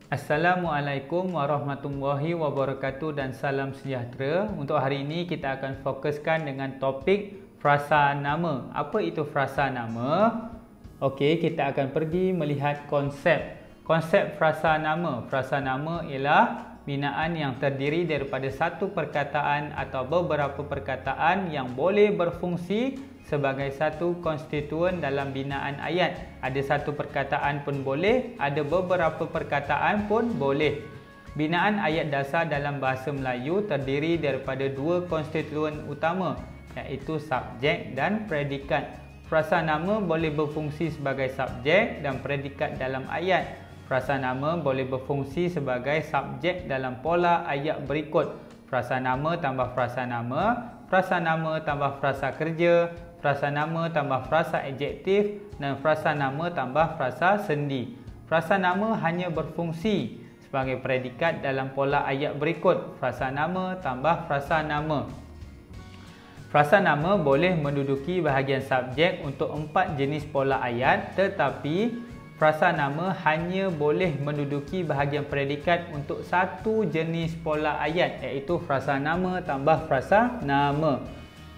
Assalamualaikum warahmatullahi wabarakatuh dan salam sejahtera. Untuk hari ini kita akan fokuskan dengan topik frasa nama. Apa itu frasa nama? Okey, kita akan pergi melihat konsep frasa nama. Frasa nama ialah binaan yang terdiri daripada satu perkataan atau beberapa perkataan yang boleh berfungsi sebagai satu konstituen dalam binaan ayat. Ada satu perkataan pun boleh, ada beberapa perkataan pun boleh. Binaan ayat dasar dalam bahasa Melayu terdiri daripada dua konstituen utama, iaitu subjek dan predikat. Frasa nama boleh berfungsi sebagai subjek dan predikat dalam ayat. Frasa nama boleh berfungsi sebagai subjek dalam pola ayat berikut. Frasa nama tambah frasa nama, frasa nama tambah frasa kerja, frasa nama tambah frasa adjektif dan frasa nama tambah frasa sendi. Frasa nama hanya berfungsi sebagai predikat dalam pola ayat berikut. Frasa nama tambah frasa nama. Frasa nama boleh menduduki bahagian subjek untuk 4 jenis pola ayat, tetapi frasa nama hanya boleh menduduki bahagian predikat untuk satu jenis pola ayat, iaitu frasa nama tambah frasa nama.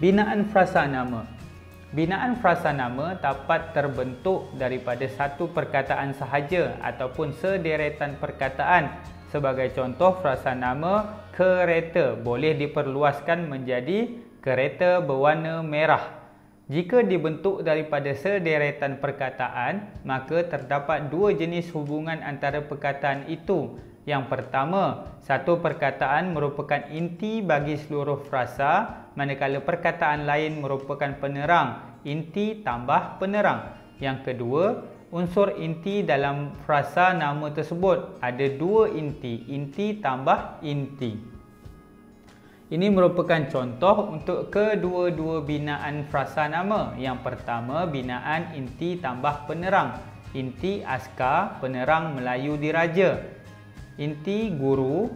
Binaan frasa nama. Binaan frasa nama dapat terbentuk daripada satu perkataan sahaja ataupun sederetan perkataan. Sebagai contoh, frasa nama kereta boleh diperluaskan menjadi kereta berwarna merah. Jika dibentuk daripada sederetan perkataan, maka terdapat dua jenis hubungan antara perkataan itu. Yang pertama, satu perkataan merupakan inti bagi seluruh frasa, manakala perkataan lain merupakan penerang, inti tambah penerang. Yang kedua, unsur inti dalam frasa nama tersebut. Ada dua inti, inti tambah inti. Ini merupakan contoh untuk kedua-dua binaan frasa nama. Yang pertama, binaan inti tambah penerang. Inti askar, penerang Melayu diraja. Inti guru,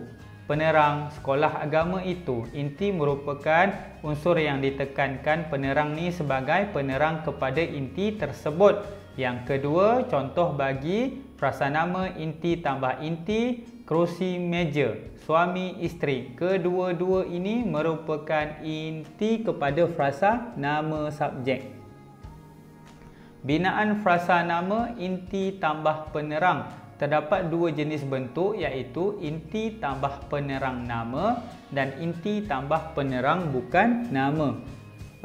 penerang sekolah agama itu. Inti merupakan unsur yang ditekankan penerang ni sebagai penerang kepada inti tersebut. Yang kedua, contoh bagi frasa nama inti tambah inti, kerusi meja, suami isteri. Kedua-dua ini merupakan inti kepada frasa nama subjek. Binaan frasa nama inti tambah penerang. Terdapat dua jenis bentuk, iaitu inti tambah penerang nama dan inti tambah penerang bukan nama.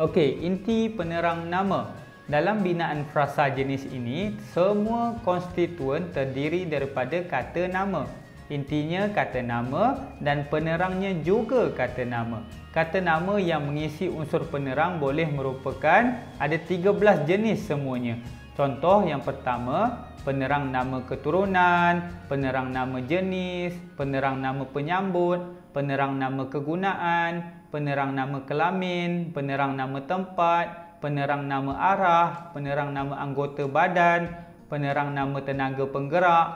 Okey, inti penerang nama. Dalam binaan frasa jenis ini, semua konstituen terdiri daripada kata nama. Intinya kata nama dan penerangnya juga kata nama. Kata nama yang mengisi unsur penerang boleh merupakan ada 13 jenis semuanya. Contoh yang pertama, penerang nama keturunan, penerang nama jenis, penerang nama penyambut, penerang nama kegunaan, penerang nama kelamin, penerang nama tempat, penerang nama arah, penerang nama anggota badan, penerang nama tenaga penggerak,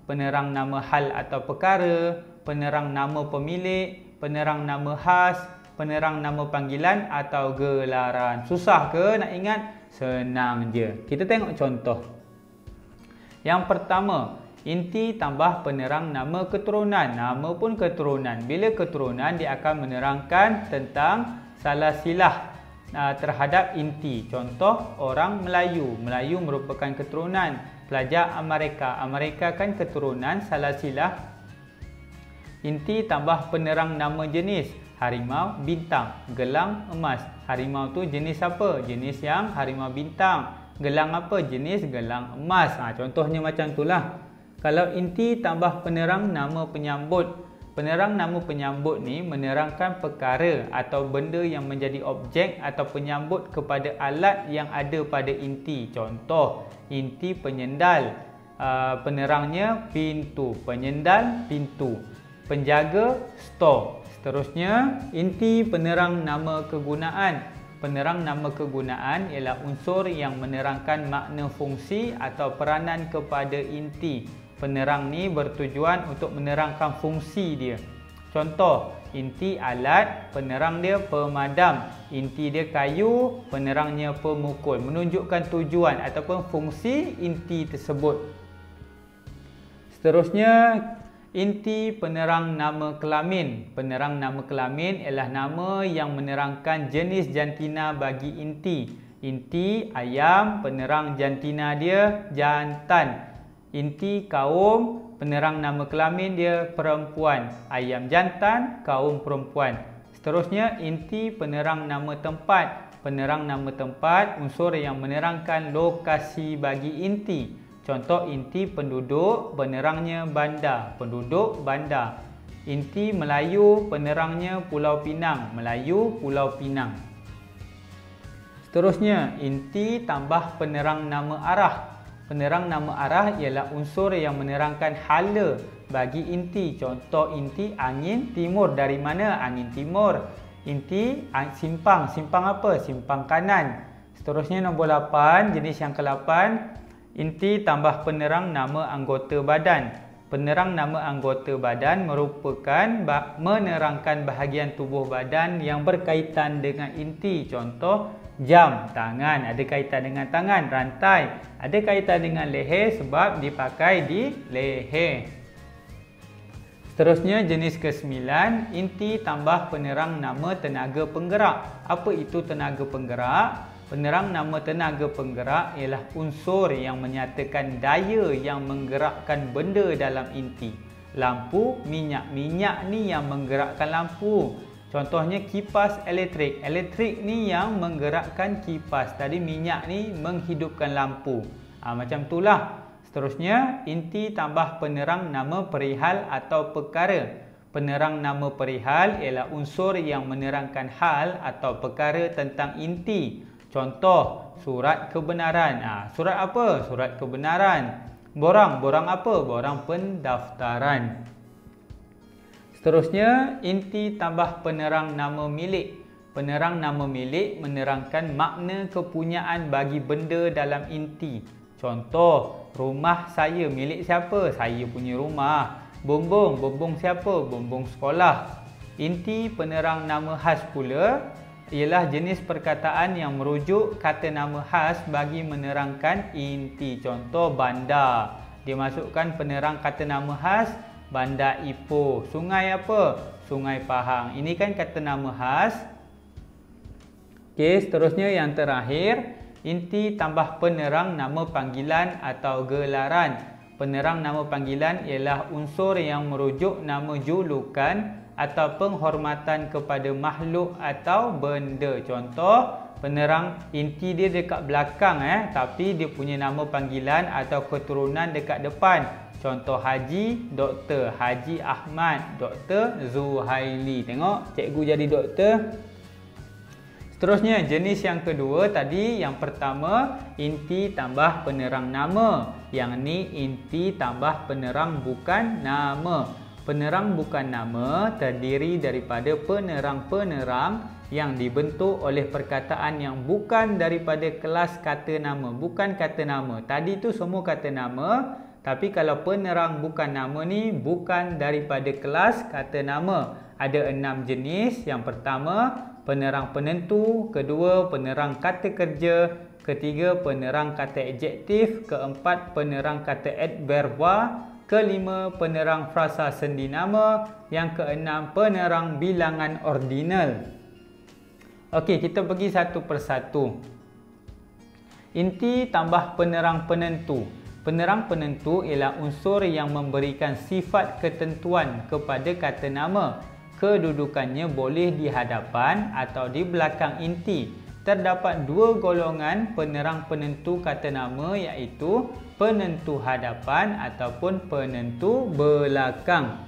penerang nama hal atau perkara, penerang nama pemilik, penerang nama khas, penerang nama panggilan atau gelaran. Susah ke nak ingat? Senang je. Kita tengok contoh. Yang pertama, inti tambah penerang nama keturunan. Nama pun keturunan. Bila keturunan, dia akan menerangkan tentang salasilah terhadap inti. Contoh, orang Melayu. Melayu merupakan keturunan. Pelajar Amerika. Amerika kan keturunan salasilah. Inti tambah penerang nama jenis. Harimau bintang, gelang emas. Harimau tu jenis apa? Jenis yang harimau bintang. Gelang apa? Jenis gelang emas. Contohnya macam itulah. Kalau inti tambah penerang nama penyambut. Penerang nama penyambut ni menerangkan perkara atau benda yang menjadi objek atau penyambut kepada alat yang ada pada inti. Contoh, inti penyendal. Penerangnya pintu. Penyendal, pintu. Penjaga, stor. Seterusnya, inti penerang nama kegunaan. Penerang nama kegunaan ialah unsur yang menerangkan makna fungsi atau peranan kepada inti. Penerang ni bertujuan untuk menerangkan fungsi dia. Contoh, inti alat, penerang dia pemadam. Inti dia kayu, penerangnya pemukul. Menunjukkan tujuan ataupun fungsi inti tersebut. Seterusnya, Inti penerang nama kelamin. Penerang nama kelamin ialah nama yang menerangkan jenis jantina bagi inti. Inti ayam, penerang jantina dia jantan. Inti kaum, penerang nama kelamin dia perempuan. Ayam jantan, kaum perempuan. Seterusnya, inti penerang nama tempat. Penerang nama tempat, unsur yang menerangkan lokasi bagi inti. Contoh inti penduduk, penerangnya bandar, penduduk bandar. Inti Melayu, penerangnya Pulau Pinang, Melayu Pulau Pinang. Seterusnya, inti tambah penerang nama arah. Penerang nama arah ialah unsur yang menerangkan hala bagi inti. Contoh inti angin timur, dari mana? Angin timur. Inti simpang, simpang apa? Simpang kanan. Seterusnya nombor 8, jenis yang ke-8. Inti tambah penerang nama anggota badan. Penerang nama anggota badan merupakan menerangkan bahagian tubuh badan yang berkaitan dengan inti. Contoh, jam, tangan, ada kaitan dengan tangan. Rantai, ada kaitan dengan leher sebab dipakai di leher. Seterusnya, jenis ke-9, inti tambah penerang nama tenaga penggerak. Apa itu tenaga penggerak? Penerang nama tenaga penggerak ialah unsur yang menyatakan daya yang menggerakkan benda dalam inti. Lampu, minyak. Minyak ni yang menggerakkan lampu. Contohnya kipas elektrik. Elektrik ni yang menggerakkan kipas. Tadi minyak ni menghidupkan lampu. Macam itulah. Seterusnya, inti tambah penerang nama perihal atau perkara. Penerang nama perihal ialah unsur yang menerangkan hal atau perkara tentang inti. Contoh, surat kebenaran. Surat apa? Surat kebenaran. Borang. Borang apa? Borang pendaftaran. Seterusnya, inti tambah penerang nama milik. Penerang nama milik menerangkan makna kepunyaan bagi benda dalam inti. Contoh, rumah saya. Milik siapa? Saya punya rumah. Bumbung. Bumbung siapa? Bumbung sekolah. Inti penerang nama khas pula ialah jenis perkataan yang merujuk kata nama khas bagi menerangkan inti. Contoh, bandar. Dia masukkan penerang kata nama khas, Bandar Ipoh. Sungai apa? Sungai Pahang. Ini kan kata nama khas. Okey, seterusnya yang terakhir, inti tambah penerang nama panggilan atau gelaran. Penerang nama panggilan ialah unsur yang merujuk nama julukan atau penghormatan kepada makhluk atau benda. Contoh, penerang inti dia dekat belakang tapi dia punya nama panggilan atau keturunan dekat depan. Contoh, Haji, Doktor Haji Ahmad, Doktor Zuhaili. Tengok, cikgu jadi doktor. Seterusnya, jenis yang kedua tadi, yang pertama inti tambah penerang nama. Yang ni inti tambah penerang bukan nama. Penerang bukan nama terdiri daripada penerang-penerang yang dibentuk oleh perkataan yang bukan daripada kelas kata nama. Bukan kata nama. Tadi tu semua kata nama. Tapi kalau penerang bukan nama ni bukan daripada kelas kata nama. Ada 6 jenis. Yang pertama, penerang penentu. Kedua, penerang kata kerja. Ketiga, penerang kata adjektif. Keempat, penerang kata adverba. Kelima, penerang frasa sendi nama. Yang keenam, penerang bilangan ordinal. Okey, kita pergi satu persatu. Inti tambah penerang penentu. Penerang penentu ialah unsur yang memberikan sifat ketentuan kepada kata nama. Kedudukannya boleh di hadapan atau di belakang inti. Terdapat dua golongan penerang penentu kata nama, iaitu penentu hadapan ataupun penentu belakang.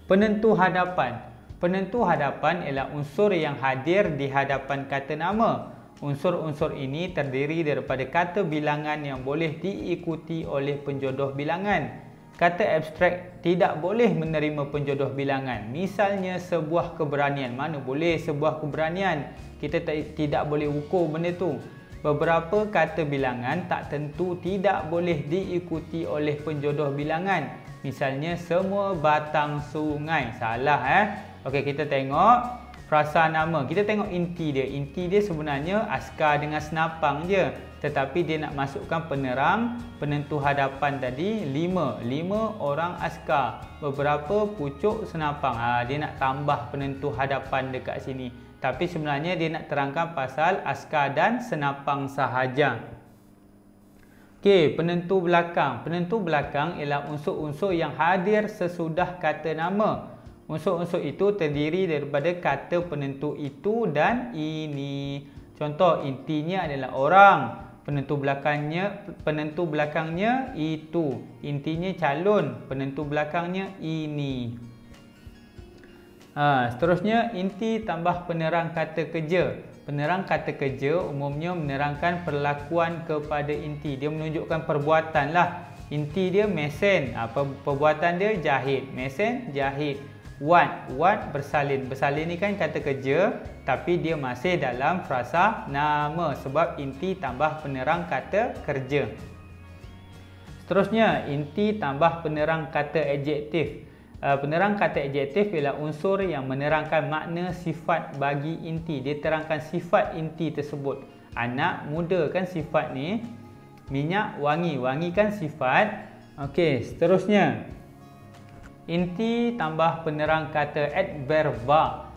Penentu hadapan. Penentu hadapan ialah unsur yang hadir di hadapan kata nama. Unsur-unsur ini terdiri daripada kata bilangan yang boleh diikuti oleh penjodoh bilangan. Kata abstrak tidak boleh menerima penjodoh bilangan. Misalnya sebuah keberanian. Mana boleh sebuah keberanian? Kita tidak boleh ukur benda tu. Beberapa kata bilangan tak tentu tidak boleh diikuti oleh penjodoh bilangan. Misalnya semua batang sungai. Salah Okey, kita tengok frasa nama. Kita tengok inti dia. Inti dia sebenarnya askar dengan senapang je. tetapi dia nak masukkan penerang penentu hadapan tadi 5 orang askar, beberapa pucuk senapang. Dia nak tambah penentu hadapan dekat sini, tapi sebenarnya dia nak terangkan pasal askar dan senapang sahaja. Okey, penentu belakang. Penentu belakang ialah unsur-unsur yang hadir sesudah kata nama. Unsur-unsur itu terdiri daripada kata penentu itu dan ini. Contoh, intinya adalah orang. Penentu belakangnya itu. Intinya calon. Penentu belakangnya ini. Seterusnya, inti tambah penerang kata kerja. Penerang kata kerja umumnya menerangkan perlakuan kepada inti. Dia menunjukkan perbuatan lah. Inti dia mesin. Perbuatan dia jahit. Mesin jahit. Wat bersalin. Bersalin ni kan kata kerja, tapi dia masih dalam frasa nama sebab inti tambah penerang kata kerja. Seterusnya, inti tambah penerang kata adjektif. Penerang kata adjektif ialah unsur yang menerangkan makna sifat bagi inti. Dia terangkan sifat inti tersebut. Anak, muda kan sifat ni. Minyak, wangi. Wangi kan sifat. Okey, seterusnya. Inti tambah penerang kata adverba.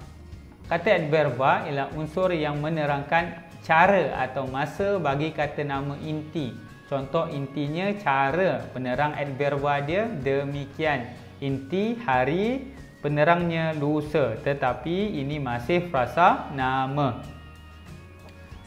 Kata adverba ialah unsur yang menerangkan cara atau masa bagi kata nama inti. Contoh, intinya cara. Penerang adverba dia demikian. Inti hari, penerangnya lusa. Tetapi ini masih frasa nama.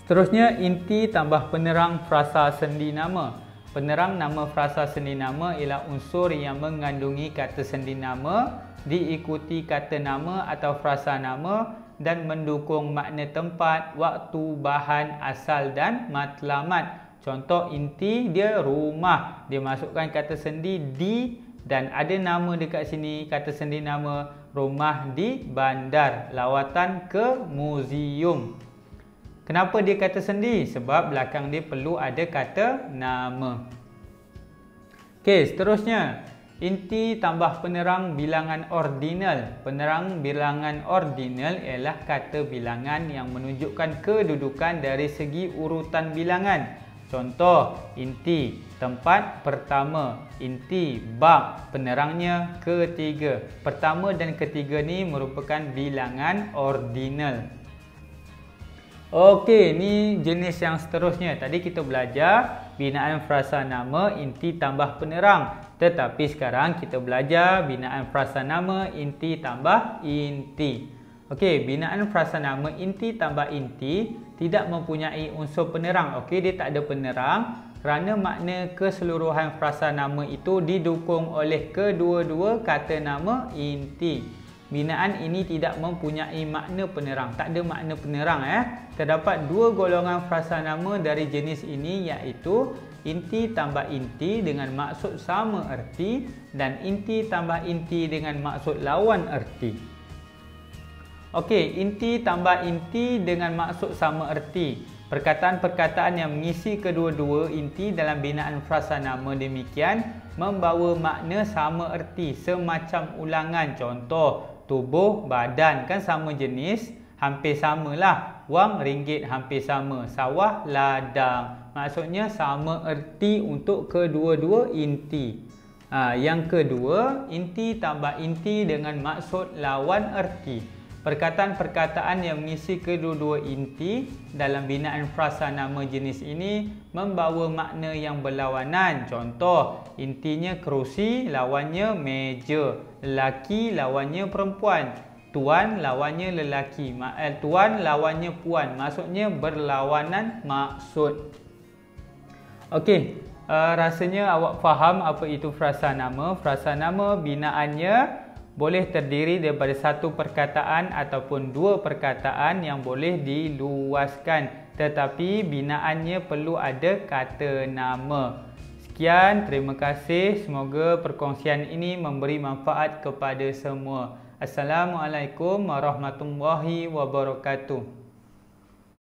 Seterusnya, inti tambah penerang frasa sendi nama. Penerang nama frasa sendi nama ialah unsur yang mengandungi kata sendi nama, diikuti kata nama atau frasa nama dan mendukung makna tempat, waktu, bahan, asal dan matlamat. Contoh, inti dia rumah. Dia masukkan kata sendi di dan ada nama dekat sini, kata sendi nama, rumah di bandar, lawatan ke muzium. Kenapa dia kata sendi? Sebab belakang dia perlu ada kata nama. Okey, seterusnya. Inti tambah penerang bilangan ordinal. Penerang bilangan ordinal ialah kata bilangan yang menunjukkan kedudukan dari segi urutan bilangan. Contoh, inti tempat pertama, inti bab, penerangnya ketiga. Pertama dan ketiga ni merupakan bilangan ordinal. Okey, ni jenis yang seterusnya. Tadi kita belajar binaan frasa nama inti tambah penerang. Tetapi sekarang kita belajar binaan frasa nama inti tambah inti. Okey, binaan frasa nama inti tambah inti tidak mempunyai unsur penerang. Okey, dia tak ada penerang kerana makna keseluruhan frasa nama itu didukung oleh kedua-dua kata nama inti. Binaan ini tidak mempunyai makna penerang. Tak ada makna penerang. Terdapat dua golongan frasa nama dari jenis ini, iaitu inti tambah inti dengan maksud sama erti dan inti tambah inti dengan maksud lawan erti. Okey, inti tambah inti dengan maksud sama erti. Perkataan-perkataan yang mengisi kedua-dua inti dalam binaan frasa nama demikian membawa makna sama erti semacam ulangan. Contoh, tubuh, badan kan sama jenis, hampir samalah. Wang, ringgit hampir sama. Sawah, ladang. Maksudnya sama erti untuk kedua-dua inti. Yang kedua, inti tambah inti dengan maksud lawan erti. Perkataan-perkataan yang mengisi kedua-dua inti dalam binaan frasa nama jenis ini membawa makna yang berlawanan. Contoh, intinya kerusi, lawannya meja. Lelaki, lawannya perempuan. Tuan, lawannya lelaki. Tuan, lawannya puan. Maksudnya berlawanan maksud. Okey, rasanya awak faham apa itu frasa nama. Frasa nama binaannya boleh terdiri daripada satu perkataan ataupun dua perkataan yang boleh diluaskan. Tetapi binaannya perlu ada kata nama. Sekian, terima kasih. Semoga perkongsian ini memberi manfaat kepada semua. Assalamualaikum warahmatullahi wabarakatuh.